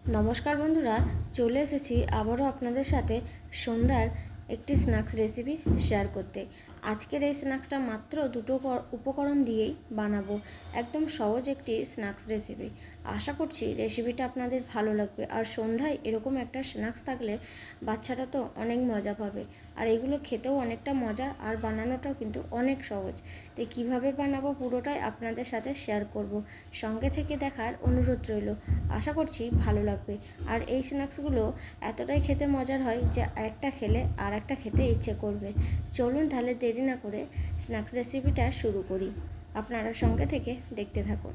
নমস্কার বন্ধুরা, চলে এসেছি আবারও আপনাদের সাথে সন্ধ্যার একটি স্ন্যাক্স রেসিপি শেয়ার করতে। আজকের এই স্ন্যাক্সটা মাত্র দুটো উপকরণ দিয়েই বানাবো। একদম সহজ একটি স্ন্যাক্স রেসিপি। আশা করছি রেসিপিটা আপনাদের ভালো লাগবে। আর সন্ধ্যায় এরকম একটা স্ন্যাক্স থাকলে বাচ্চারা তো অনেক মজা পাবে। আর এগুলো খেতেও অনেকটা মজা, আর বানানোটাও কিন্তু অনেক সহজ। তো কীভাবে বানাবো পুরোটাই আপনাদের সাথে শেয়ার করব। সঙ্গে থেকে দেখার অনুরোধ রইল। আশা করছি ভালো লাগবে। আর এই স্ন্যাক্সগুলো এতটাই খেতে মজার হয় যে একটা খেলে আর একটা খেতে ইচ্ছে করবে। চলুন তাহলে দেরি না করে স্ন্যাক্স রেসিপিটা শুরু করি। আপনারা সঙ্গে থেকে দেখতে থাকুন।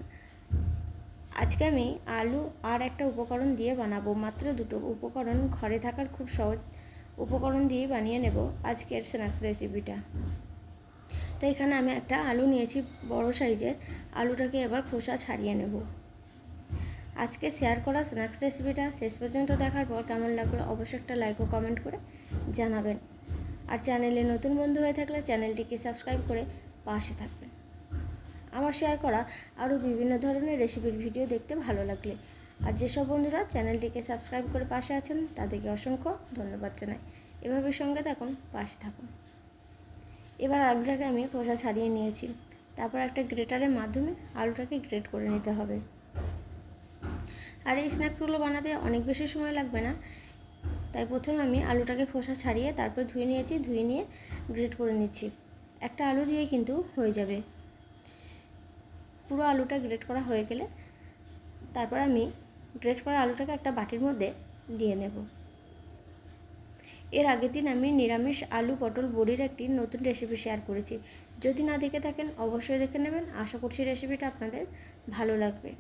আজকে আমি আলু আর একটা উপকরণ দিয়ে বানাবো। মাত্র দুটো উপকরণ, ঘরে থাকার খুব সহজ উপকরণ দিয়েই বানিয়ে নেব আজকের স্ন্যাক্স রেসিপিটা। তো এখানে আমি একটা আলু নিয়েছি বড় সাইজের। আলুটাকে এবার খোসা ছাড়িয়ে নেব। আজকে শেয়ার করা স্ন্যাক্স রেসিপিটা শেষ পর্যন্ত দেখার পর কেমন লাগলো অবশ্যই একটা লাইক ও কমেন্ট করে জানাবেন। আর চ্যানেলে নতুন বন্ধু হয়ে থাকলে চ্যানেলটিকে সাবস্ক্রাইব করে পাশে থাকবেন। আমার শেয়ার করা আরও বিভিন্ন ধরনের রেসিপির ভিডিও দেখতে ভালো লাগলে। আর যেসব বন্ধুরা চ্যানেলটিকে সাবস্ক্রাইব করে পাশে আছেন তাদেরকে অসংখ্য ধন্যবাদ জানাই। এভাবে সঙ্গে থাকুন, পাশে থাকুন। এবার আলুটাকে আমি খোসা ছাড়িয়ে নিয়েছি। তারপর একটা গ্রেটারের মাধ্যমে আলুটাকে গ্রেট করে নিতে হবে। আর এই স্ন্যাক্সগুলো বানাতে অনেক বেশি সময় লাগবে না, তাই প্রথমে আমি আলুটাকে খোসা ছাড়িয়ে তারপর ধুয়ে নিয়েছি। ধুয়ে নিয়ে গ্রেট করে নিচ্ছি। একটা আলু দিয়ে কিন্তু হয়ে যাবে। পুরো আলুটা গ্রেট করা হয়ে গেলে তারপর আমি গ্রেট করা আলুটাকে একটা বাটির মধ্যে দিয়ে নেব। এর আগের দিন আমি নিরামিষ আলু পটল বড়ির একটি নতুন রেসিপি শেয়ার করেছি। যদি না দেখে থাকেন অবশ্যই দেখে নেবেন। আশা করছি রেসিপিটা আপনাদের ভালো লাগবে।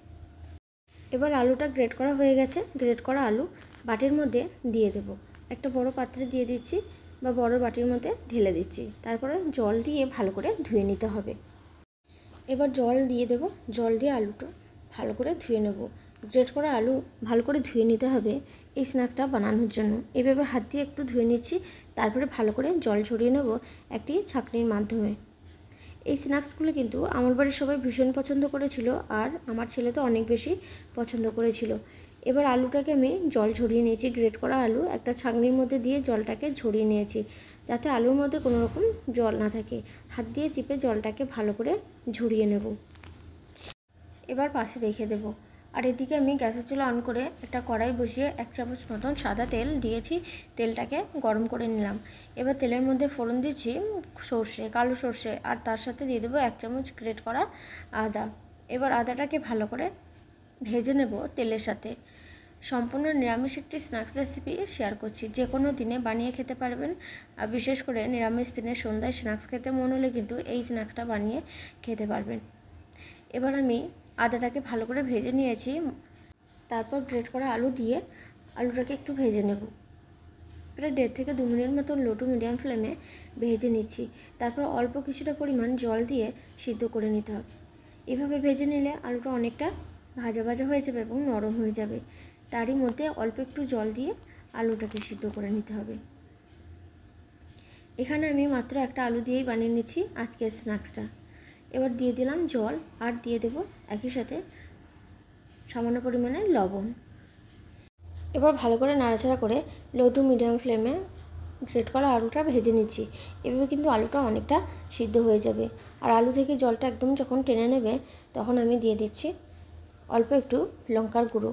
এবার আলুটা গ্রেট করা হয়ে গেছে। গ্রেট করা আলু বাটির মধ্যে দিয়ে দেব। একটা বড় পাত্রে দিয়ে দিচ্ছি বা বড় বাটির মধ্যে ঢেলে দিচ্ছি। তারপরে জল দিয়ে ভালো করে ধুয়ে নিতে হবে। এবার জল দিয়ে দেব। জল দিয়ে আলুটা ভালো করে ধুয়ে নেব। গ্রেট করা আলু ভালো করে ধুয়ে নিতে হবে এই স্ন্যাক্সটা বানানোর জন্য। এভাবে হাত দিয়ে একটু ধুয়ে নিচ্ছি। তারপরে ভালো করে জল ঝরিয়ে নেব একটি ছাঁকনির মাধ্যমে। এই স্ন্যাক্সগুলো কিন্তু আমার বাড়ির সবাই ভীষণ পছন্দ করেছিল, আর আমার ছেলে তো অনেক বেশি পছন্দ করেছিল। এবার আলুটাকে আমি জল ঝরিয়ে নিয়েছি। গ্রেট করা আলু একটা ছাঁকনির মধ্যে দিয়ে জলটাকে ঝরিয়ে নিয়েছি, যাতে আলুর মধ্যে কোনো রকম জল না থাকে। হাত দিয়ে চিপে জলটাকে ভালো করে ঝরিয়ে নেব। এবার পাশে রেখে দেব। আর এদিকে আমি গ্যাসের চুলা অন করে একটা কড়াই বসিয়ে 1 চামচ মতন সাদা তেল দিয়েছি। তেলটাকে গরম করে নিলাম। এবার তেলের মধ্যে ফোড়ন দিচ্ছি সর্ষে, কালো সর্ষে, আর তার সাথে দিয়ে দেবো 1 চামচ গ্রেট করা আদা। এবার আদাটাকে ভালো করে ভেজে নেব তেলের সাথে। সম্পূর্ণ নিরামিষ একটি স্ন্যাক্স রেসিপি শেয়ার করছি। যে কোনো দিনে বানিয়ে খেতে পারবেন। আর বিশেষ করে নিরামিষ দিনে সন্ধ্যায় স্ন্যাক্স খেতে মন হলে কিন্তু এই স্ন্যাক্সটা বানিয়ে খেতে পারবেন। এবার আমি আদাটাকে ভালো করে ভেজে নিয়েছি। তারপর গ্রেট করা আলু দিয়ে আলুটাকে একটু ভেজে নেব। প্রায় 1.5 থেকে 2 মিনিট মতো লো টু মিডিয়াম ফ্লেমে ভেজে নিচ্ছি। তারপর অল্প কিছুটা পরিমাণ জল দিয়ে সিদ্ধ করে নিতে হবে। এভাবে ভেজে নিলে আলুটা অনেকটা ভাজা ভাজা হয়ে যাবে এবং নরম হয়ে যাবে। তারই মধ্যে অল্প একটু জল দিয়ে আলুটাকে সিদ্ধ করে নিতে হবে। এখানে আমি মাত্র একটা আলু দিয়েই বানিয়ে নিচ্ছি আজকের স্ন্যাক্সটা। এবার দিয়ে দিলাম জল, আর দিয়ে দেব একই সাথে সামান্য পরিমাণে লবণ। এবার ভালো করে নাড়াচাড়া করে লো টু মিডিয়াম ফ্লেমে গ্রেট করা আলুটা ভেজে নিচ্ছি। এভাবে কিন্তু আলুটা অনেকটা সিদ্ধ হয়ে যাবে। আর আলু থেকে জলটা একদম যখন টেনে নেবে তখন আমি দিয়ে দিচ্ছি অল্প একটু লঙ্কার গুঁড়ো।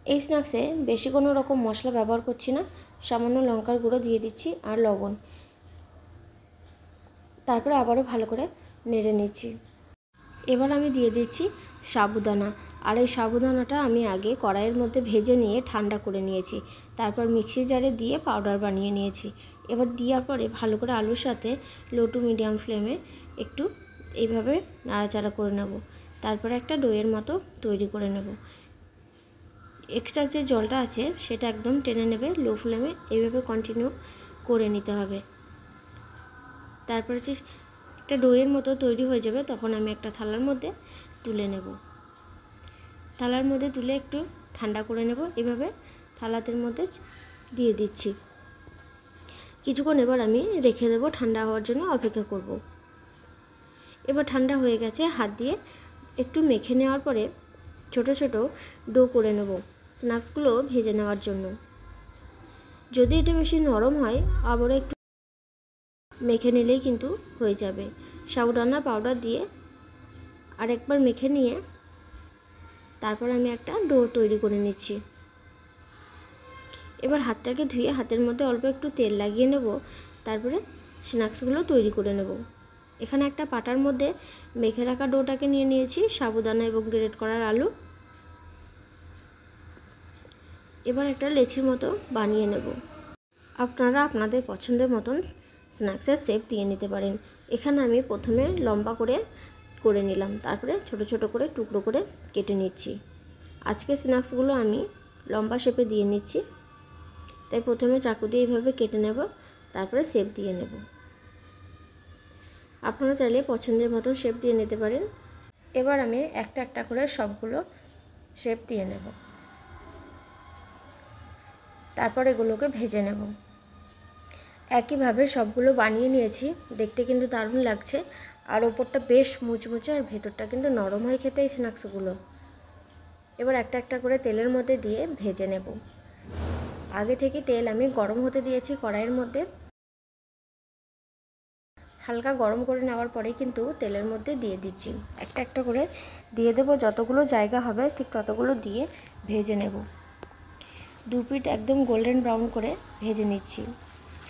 এই স্ন্যাক্সে বেশি কোনো রকম মশলা ব্যবহার করছি না, সামান্য লঙ্কার গুঁড়ো দিয়ে দিচ্ছি আর লবণ। তারপরে আবারও ভালো করে নেড়ে নিচ্ছি। এবার আমি দিয়ে দিচ্ছি সাবুদানা। আর এই সাবুদানাটা আমি আগে কড়াইয়ের মধ্যে ভেজে নিয়ে ঠান্ডা করে নিয়েছি। তারপর মিক্সি জারে দিয়ে পাউডার বানিয়ে নিয়েছি। এবার দেওয়ার পরে ভালো করে আলুর সাথে লো টু মিডিয়াম ফ্লেমে একটু এইভাবে নাড়াচাড়া করে নেব। তারপরে একটা ডোয়ের মতো তৈরি করে নেব। এক্সট্রা যে জলটা আছে সেটা একদম টেনে নেবে লো ফ্লেমে। এইভাবে কন্টিনিউ করে নিতে হবে। তারপরে যে একটা ডোয়ের মতো তৈরি হয়ে যাবে তখন আমি একটা থালার মধ্যে তুলে নেব। থালার মধ্যে তুলে একটু ঠান্ডা করে নেব। এভাবে থালাতের মধ্যে দিয়ে দিচ্ছি। কিছুক্ষণ এবার আমি রেখে দেব, ঠান্ডা হওয়ার জন্য অপেক্ষা করব। এবার ঠান্ডা হয়ে গেছে। হাত দিয়ে একটু মেখে নেওয়ার পরে ছোট ছোট ডো করে নেব। স্ন্যাক্সগুলো ভেজে নেওয়ার জন্য। যদি এটা বেশি নরম হয় আবারও একটু মেখে নিলেই কিন্তু হয়ে যাবে। সাবুদানা পাউডার দিয়ে আরেকবার মেখে নিয়ে তারপর আমি একটা ডো তৈরি করে নিচ্ছি। এবার হাতটাকে ধুয়ে হাতের মধ্যে অল্প একটু তেল লাগিয়ে নেব, তারপরে স্ন্যাক্সগুলো তৈরি করে নেব। এখানে একটা পাটার মধ্যে মেখে রাখা ডোটাকে নিয়ে নিয়েছি, সাবুদানা এবং গ্রেট করার আলু। এবার একটা লেচির মতো বানিয়ে নেব। আপনারা আপনাদের পছন্দের মতন স্ন্যাক্সের শেপ দিয়ে নিতে পারেন। এখানে আমি প্রথমে লম্বা করে নিলাম, তারপরে ছোট ছোট করে টুকরো করে কেটে নিচ্ছি। আজকে স্ন্যাক্সগুলো আমি লম্বা শেপে দিয়ে নিচ্ছি, তাই প্রথমে চাকু দিয়ে এইভাবে কেটে নেব, তারপরে শেপ দিয়ে নেব। আপনারা চাইলে পছন্দের মতন শেপ দিয়ে নিতে পারেন। এবার আমি একটা একটা করে সবগুলো শেপ দিয়ে নেব, তারপর এগুলোকে ভেজে নেব। একইভাবে সবগুলো বানিয়ে নিয়েছি, দেখতে কিন্তু দারুণ লাগছে, আর ওপরটা বেশ মুচমুচে আর ভেতরটা কিন্তু নরম হয় খেতে এই স্ন্যাক্সগুলো। এবার একটা একটা করে তেলের মধ্যে দিয়ে ভেজে নেব। আগে থেকে তেল আমি গরম হতে দিয়েছি কড়াইয়ের মধ্যে। হালকা গরম করে নেওয়ার পরেই কিন্তু তেলের মধ্যে দিয়ে দিচ্ছি। একটা একটা করে দিয়ে দেবো, যতগুলো জায়গা হবে ঠিক ততগুলো দিয়ে ভেজে নেব। দু পিঠ একদম গোল্ডেন ব্রাউন করে ভেজে নিচ্ছি।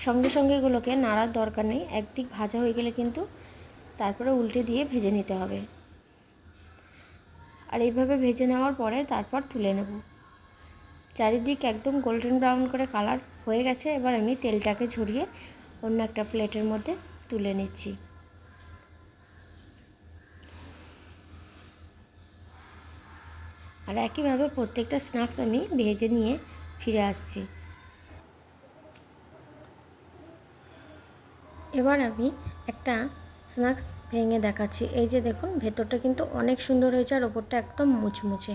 সঙ্গে সঙ্গে এগুলোকে নাড়ার দরকার নেই, একদিক ভাজা হয়ে গেলে কিন্তু তারপরে উল্টে দিয়ে ভেজে নিতে হবে। আর এইভাবে ভেজে নেওয়ার পরে তারপর তুলে নেব। চারিদিক একদম গোল্ডেন ব্রাউন করে কালার হয়ে গেছে। এবার আমি তেলটাকে ঝরিয়ে অন্য একটা প্লেটের মধ্যে তুলে নিচ্ছি। আর একইভাবে প্রত্যেকটা স্ন্যাক্স আমি ভেজে নিয়ে ফিরে আসছি। এবার আমি একটা স্ন্যাক্স ভেঙে দেখাচ্ছি। এই যে দেখুন, ভেতরটা কিন্তু অনেক সুন্দর হয়েছে আর ওপরটা একদম মুচমুচে।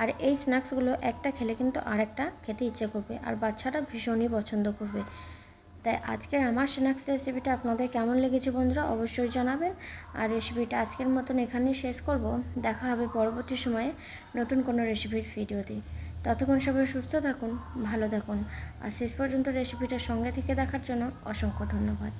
আর এই স্ন্যাক্সগুলো একটা খেলে কিন্তু আরেকটা খেতে ইচ্ছে করবে, আর বাচ্চারা ভীষণই পছন্দ করবে। তাই আজকের আমার স্ন্যাক্স রেসিপিটা আপনাদের কেমন লেগেছে বন্ধুরা অবশ্যই জানাবেন। আর রেসিপিটা আজকের মতন এখানেই শেষ করব। দেখা হবে পরবর্তী সময়ে নতুন কোনো রেসিপির ভিডিওতে। ততক্ষণ সবাই সুস্থ থাকুন, ভালো থাকুন। আর শেষ পর্যন্ত রেসিপিটার সঙ্গে থেকে দেখার জন্য অসংখ্য ধন্যবাদ।